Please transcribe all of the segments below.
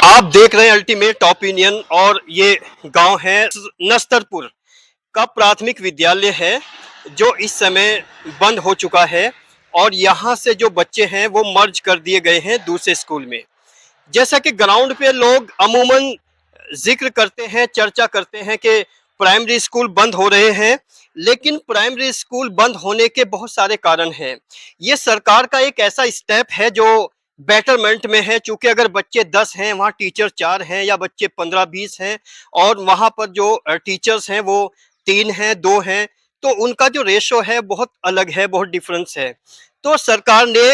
आप देख रहे हैं अल्टीमेट ओपिनियन और ये गांव है नस्तरपुर का प्राथमिक विद्यालय है जो इस समय बंद हो चुका है और यहाँ से जो बच्चे हैं वो मर्ज कर दिए गए हैं दूसरे स्कूल में। जैसा कि ग्राउंड पे लोग अमूमन जिक्र करते हैं, चर्चा करते हैं कि प्राइमरी स्कूल बंद हो रहे हैं, लेकिन प्राइमरी स्कूल बंद होने के बहुत सारे कारण हैं। ये सरकार का एक ऐसा स्टेप है जो बेटरमेंट में है, चूंकि अगर बच्चे 10 हैं वहाँ टीचर 4 हैं या बच्चे 15-20 हैं और वहाँ पर जो टीचर्स हैं वो 3 हैं 2 हैं, तो उनका जो रेशो है बहुत अलग है, बहुत डिफरेंस है। तो सरकार ने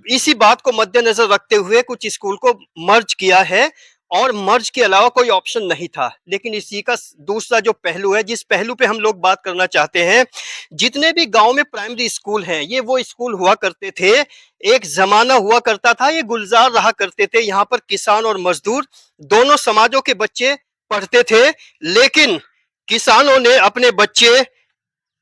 इसी बात को मद्देनजर रखते हुए कुछ स्कूल को मर्ज किया है और मर्ज के अलावा कोई ऑप्शन नहीं था। लेकिन इसी का दूसरा जो पहलू है, जिस पहलू पे हम लोग बात करना चाहते हैं, जितने भी गांव में प्राइमरी स्कूल हैं ये वो स्कूल हुआ करते थे, एक जमाना हुआ करता था, ये गुलजार रहा करते थे। यहाँ पर किसान और मजदूर दोनों समाजों के बच्चे पढ़ते थे, लेकिन किसानों ने अपने बच्चे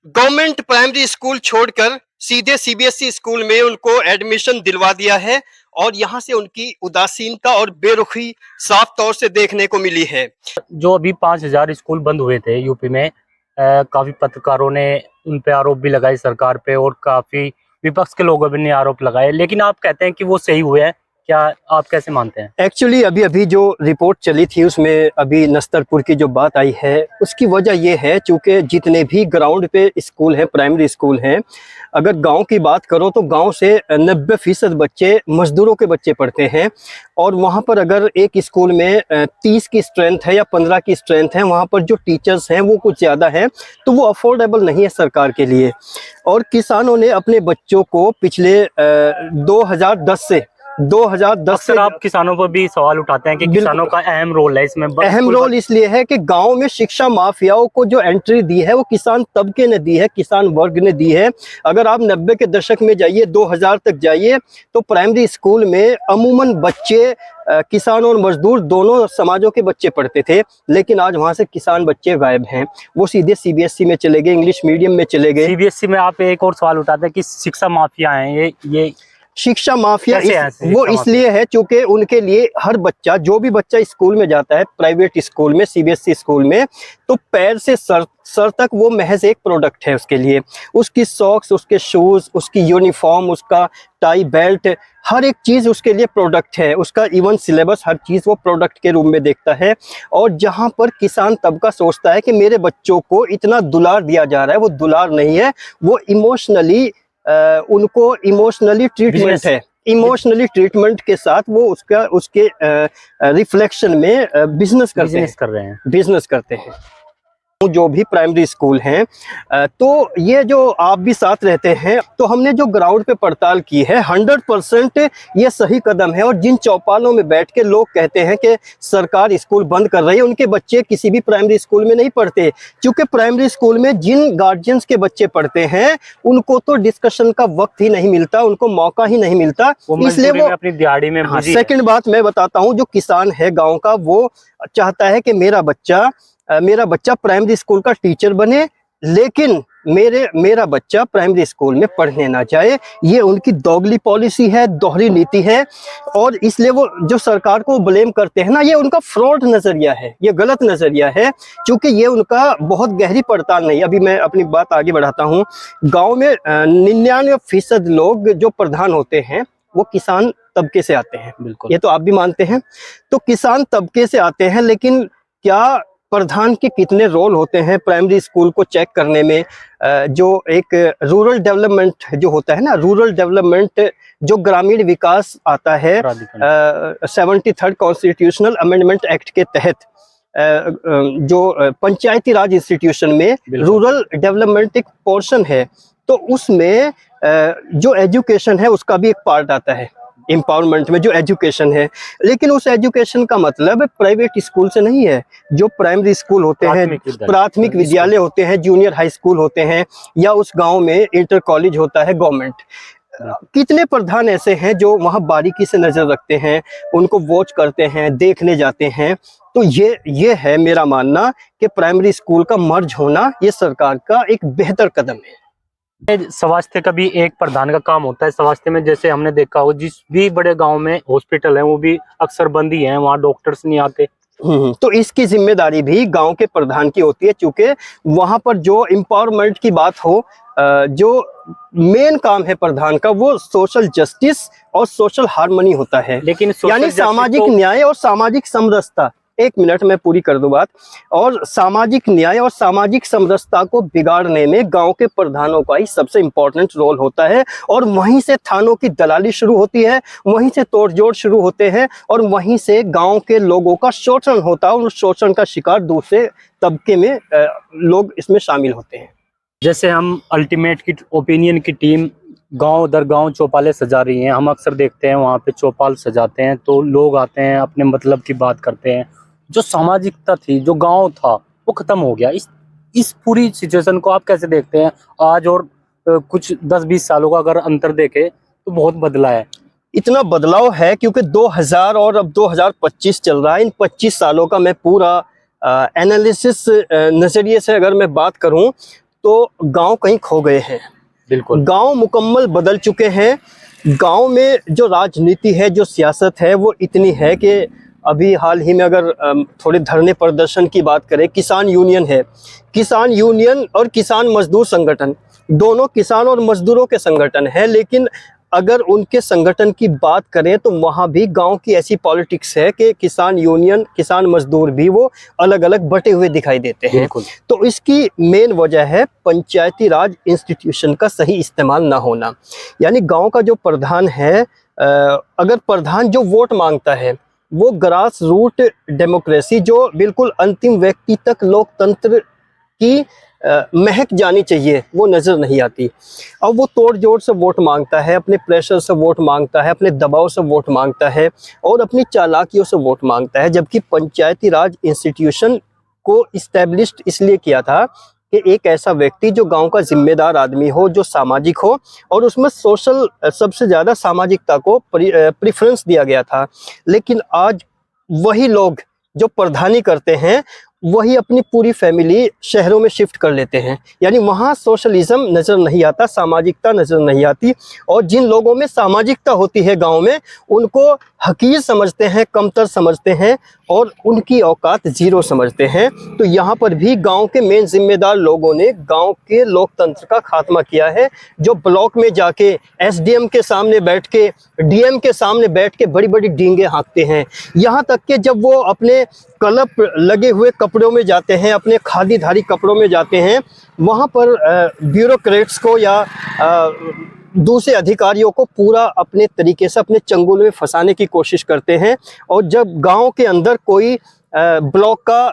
गवर्नमेंट प्राइमरी स्कूल छोड़कर सीधे सीबीएसई स्कूल में उनको एडमिशन दिलवा दिया है और यहाँ से उनकी उदासीनता और बेरुखी साफ तौर से देखने को मिली है। जो अभी 5,000 स्कूल बंद हुए थे यूपी में, काफी पत्रकारों ने उन पे आरोप भी लगाए सरकार पे और काफी विपक्ष के लोगों ने आरोप लगाए, लेकिन आप कहते हैं कि वो सही हुए हैं, क्या आप कैसे मानते हैं? एक्चुअली अभी जो रिपोर्ट चली थी उसमें अभी नस्तरपुर की जो बात आई है उसकी वजह ये है, चूंकि जितने भी ग्राउंड पे स्कूल हैं, प्राइमरी स्कूल हैं, अगर गांव की बात करो तो गांव से 90% बच्चे मजदूरों के बच्चे पढ़ते हैं और वहां पर अगर एक स्कूल में 30 की स्ट्रेंथ है या 15 की स्ट्रेंथ है, वहां पर जो टीचर्स हैं वो कुछ ज़्यादा हैं, तो वो अफोर्डेबल नहीं है सरकार के लिए। और किसानों ने अपने बच्चों को पिछले 2010 से आप किसानों पर भी सवाल उठाते हैं कि किसानों का अहम रोल है इसमें। अहम रोल इसलिए है कि गांव में शिक्षा माफियाओं को जो एंट्री दी है वो किसान तबके ने दी है, किसान वर्ग ने दी है। अगर आप 90 के दशक में जाइए, 2000 तक जाइए, तो प्राइमरी स्कूल में अमूमन बच्चे किसान और मजदूर दोनों समाजों के बच्चे पढ़ते थे, लेकिन आज वहां से किसान बच्चे गायब हैं, वो सीधे सीबीएसई में चले गए, इंग्लिश मीडियम में चले गए। सीबीएसई में आप एक और सवाल उठाते हैं कि शिक्षा माफिया हैं, ये शिक्षा माफिया वो इसलिए है क्योंकि उनके लिए हर बच्चा, जो भी बच्चा स्कूल में जाता है, प्राइवेट स्कूल में, सीबीएसई स्कूल में, तो पैर से सर तक वो महज एक प्रोडक्ट है उसके लिए। उसकी सॉक्स, उसके शूज, उसकी यूनिफॉर्म, उसका टाई बेल्ट, हर एक चीज़ उसके लिए प्रोडक्ट है। उसका इवन सिलेबस, हर चीज़ वो प्रोडक्ट के रूप में देखता है। और जहाँ पर किसान तबका सोचता है कि मेरे बच्चों को इतना दुलार दिया जा रहा है, वो दुलार नहीं है, वो इमोशनली उनको इमोशनली ट्रीटमेंट है, इमोशनली ट्रीटमेंट के साथ वो उसके रिफ्लेक्शन में बिजनेस करते हैं। जो भी प्राइमरी स्कूल हैं, तो ये जो आप भी साथ रहते हैं, तो हमने जो ग्राउंड पे पड़ताल की है, 100% ये सही कदम है। और जिन चौपालों में बैठ के लोग कहते हैं कि सरकार स्कूल बंद कर रही है, उनके बच्चे किसी भी प्राइमरी स्कूल में नहीं पढ़ते, क्योंकि प्राइमरी स्कूल में जिन गार्जियंस के बच्चे पढ़ते हैं उनको तो डिस्कशन का वक्त ही नहीं मिलता, उनको मौका ही नहीं मिलता, इसलिए वो अपनी दिहाड़ी में। सेकंड बात मैं बताता हूँ, जो किसान है गाँव का, वो चाहता है कि मेरा बच्चा प्राइमरी स्कूल का टीचर बने, लेकिन मेरा बच्चा प्राइमरी स्कूल में पढ़ने ना जाए। ये उनकी दोगली पॉलिसी है, दोहरी नीति है, और इसलिए वो जो सरकार को ब्लेम करते हैं ना, ये उनका फ्रॉड नजरिया है, ये गलत नजरिया है, क्योंकि ये उनका बहुत गहरी पड़ताल नहीं। अभी मैं अपनी बात आगे बढ़ाता हूँ। गाँव में 99% लोग जो प्रधान होते हैं वो किसान तबके से आते हैं। बिल्कुल, ये तो आप भी मानते हैं। तो किसान तबके से आते हैं, लेकिन क्या प्रधान के कितने रोल होते हैं प्राइमरी स्कूल को चेक करने में? जो एक रूरल डेवलपमेंट जो होता है ना, रूरल डेवलपमेंट, जो ग्रामीण विकास आता है 73rd कॉन्स्टिट्यूशनल अमेंडमेंट एक्ट के तहत, जो पंचायती राज इंस्टीट्यूशन में रूरल डेवलपमेंट एक पोर्शन है, तो उसमें जो एजुकेशन है उसका भी एक पार्ट आता है, एम्पावरमेंट में जो एजुकेशन है। लेकिन उस एजुकेशन का मतलब प्राइवेट स्कूल से नहीं है। जो प्राइमरी स्कूल होते हैं, प्राथमिक विद्यालय होते हैं, जूनियर हाई स्कूल होते हैं, या उस गांव में इंटर कॉलेज होता है गवर्नमेंट, कितने प्रधान ऐसे हैं जो वहां बारीकी से नजर रखते हैं, उनको वॉच करते हैं, देखने जाते हैं। तो ये है मेरा मानना कि प्राइमरी स्कूल का मर्ज होना ये सरकार का एक बेहतर कदम है। स्वास्थ्य का भी एक प्रधान का काम होता है। स्वास्थ्य में जैसे हमने देखा हो, जिस भी बड़े गांव में हॉस्पिटल है वो भी अक्सर बंद ही है, वहाँ डॉक्टर्स नहीं आते। तो इसकी जिम्मेदारी भी गांव के प्रधान की होती है, क्योंकि वहां पर जो एम्पावरमेंट की बात हो, जो मेन काम है प्रधान का, वो सोशल जस्टिस और सोशल हार्मनी होता है। लेकिन यानी सामाजिक न्याय और सामाजिक समरसता, एक मिनट में पूरी कर दूं बात, और सामाजिक न्याय और सामाजिक समरसता को बिगाड़ने में गांव के प्रधानों का ही सबसे इंपॉर्टेंट रोल होता है। और वहीं से थानों की दलाली शुरू होती है, वहीं से तोड़जोड़ शुरू होते हैं, और वहीं से गांव के लोगों का शोषण होता है, और उस शोषण का शिकार दूसरे तबके में लोग इसमें शामिल होते हैं। जैसे हम अल्टीमेट की ओपिनियन की टीम गांव दर गांव चौपाले सजा रही हैं, हम अक्सर देखते हैं वहाँ पे चौपाल सजाते हैं तो लोग आते हैं, अपने मतलब की बात करते हैं। जो सामाजिकता थी, जो गांव था, वो खत्म हो गया। इस पूरी सिचुएशन को आप कैसे देखते हैं आज और कुछ 10-20 सालों का अगर अंतर देखें तो बहुत बदला है। इतना बदलाव है क्योंकि 2000 और अब 2025 चल रहा है। इन 25 सालों का मैं पूरा एनालिसिस नजरिए से अगर मैं बात करूं तो गांव कहीं खो गए हैं। बिल्कुल, गांव मुकम्मल बदल चुके हैं। गांव में जो राजनीति है, जो सियासत है, वो इतनी है कि अभी हाल ही में अगर थोड़े धरने प्रदर्शन की बात करें, किसान यूनियन है, किसान यूनियन और किसान मजदूर संगठन, दोनों किसान और मजदूरों के संगठन है, लेकिन अगर उनके संगठन की बात करें तो वहाँ भी गांव की ऐसी पॉलिटिक्स है कि किसान यूनियन, किसान मजदूर भी वो अलग अलग बटे हुए दिखाई देते हैं। तो इसकी मेन वजह है पंचायती राज इंस्टीट्यूशन का सही इस्तेमाल ना होना। यानी गांव का जो प्रधान है, अगर प्रधान जो वोट मांगता है वो ग्रास रूट डेमोक्रेसी, जो बिल्कुल अंतिम व्यक्ति तक लोकतंत्र की महक जानी चाहिए, वो नज़र नहीं आती। अब वो तोड़ जोड़ से वोट मांगता है, अपने प्रेशर से वोट मांगता है, अपने दबाव से वोट मांगता है और अपनी चालाकियों से वोट मांगता है। जबकि पंचायती राज इंस्टीट्यूशन को इस्टेब्लिश्ड इसलिए किया था कि एक ऐसा व्यक्ति जो गांव का जिम्मेदार आदमी हो, जो सामाजिक हो, और उसमें सोशल सबसे ज़्यादा सामाजिकता को प्रेफरेंस दिया गया था। लेकिन आज वही लोग जो प्रधानी करते हैं वही अपनी पूरी फैमिली शहरों में शिफ्ट कर लेते हैं। यानी वहाँ सोशलिज्म नज़र नहीं आता, सामाजिकता नज़र नहीं आती, और जिन लोगों में सामाजिकता होती है गांव में, उनको हकीर समझते हैं, कमतर समझते हैं और उनकी औकात जीरो समझते हैं। तो यहाँ पर भी गांव के मेन जिम्मेदार लोगों ने गांव के लोकतंत्र का खात्मा किया है, जो ब्लॉक में जाके एसडीएम के सामने बैठ के, डीएम के सामने बैठ के बड़ी बड़ी डींगे हाँकते हैं। यहाँ तक कि जब वो अपने कलप लगे हुए कपड़ों में जाते हैं, अपने खादीधारी कपड़ों में जाते हैं, वहाँ पर ब्यूरोक्रेट्स को या दूसरे अधिकारियों को पूरा अपने तरीके से अपने चंगुल में फंसाने की कोशिश करते हैं। और जब गांव के अंदर कोई ब्लॉक का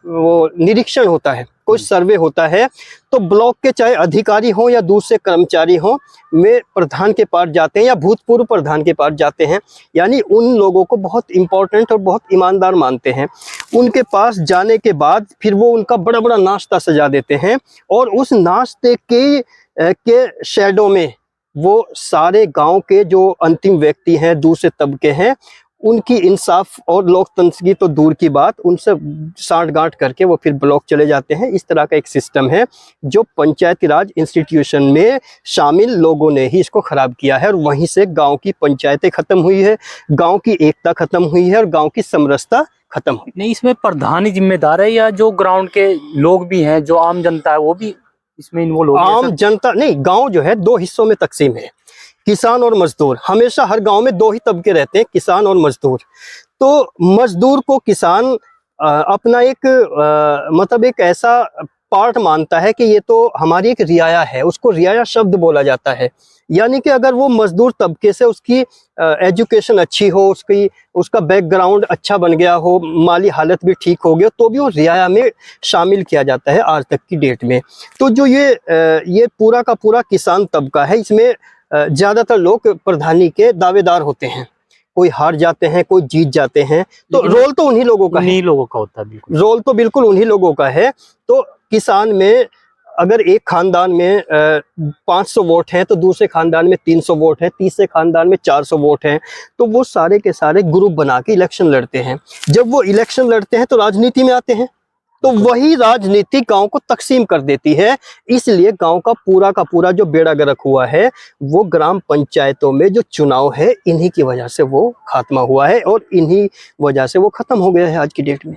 वो निरीक्षण होता है, कोई सर्वे होता है, तो ब्लॉक के चाहे अधिकारी हों या दूसरे कर्मचारी हों, वे प्रधान के पास जाते हैं या भूतपूर्व प्रधान के पास जाते हैं। यानी उन लोगों को बहुत इम्पोर्टेंट और बहुत ईमानदार मानते हैं। उनके पास जाने के बाद फिर वो उनका बड़ा बड़ा नाश्ता सजा देते हैं, और उस नाश्ते के शैडो में वो सारे गांव के जो अंतिम व्यक्ति हैं, दूसरे तबके हैं, उनकी इंसाफ और लोकतंत्र की तो दूर की बात, उनसे साठ-गांठ करके वो फिर ब्लॉक चले जाते हैं। इस तरह का एक सिस्टम है जो पंचायती राज इंस्टीट्यूशन में शामिल लोगों ने ही इसको खराब किया है, और वहीं से गांव की पंचायतें खत्म हुई है, गांव की एकता खत्म हुई है और गांव की समरसता खत्म हुई। नहीं, इसमें प्रधान ही जिम्मेदार है या जो ग्राउंड के लोग भी हैं, जो आम जनता है, वो भी इसमें इन्वॉल्व हो? आम जनता नहीं, गांव जो है दो हिस्सों में तकसीम है, किसान और मजदूर। हमेशा हर गांव में दो ही तबके रहते हैं, किसान और मजदूर। तो मजदूर को किसान अपना एक मतलब एक ऐसा पार्ट मानता है कि ये तो हमारी एक रियाया है, उसको रियाया शब्द बोला जाता है। यानी कि अगर वो मजदूर तबके से उसकी एजुकेशन अच्छी हो, उसका बैकग्राउंड अच्छा बन गया हो, माली हालत भी ठीक हो गया, तो भी वो रियाया में शामिल किया जाता है आज तक की डेट में। तो जो ये पूरा का पूरा किसान तबका है, इसमें ज़्यादातर लोग प्रधानी के दावेदार होते हैं। कोई हार जाते हैं, कोई जीत जाते हैं, तो रोल तो उन्हीं लोगों का है। उन्हीं लोगों का होता है, बिल्कुल। रोल तो बिल्कुल उन्हीं लोगों का है। तो किसान में अगर एक खानदान में 500 वोट हैं तो दूसरे खानदान में 300 वोट हैं, तीसरे खानदान में 400 वोट हैं, तो वो सारे के सारे ग्रुप बना के इलेक्शन लड़ते हैं। जब वो इलेक्शन लड़ते हैं तो राजनीति में आते हैं, तो वही राजनीति गांव को तकसीम कर देती है। इसलिए गांव का पूरा जो बेड़ा गर्क हुआ है वो ग्राम पंचायतों में जो चुनाव है इन्हीं की वजह से वो खात्मा हुआ है और इन्हीं वजह से वो खत्म हो गया है आज की डेट में।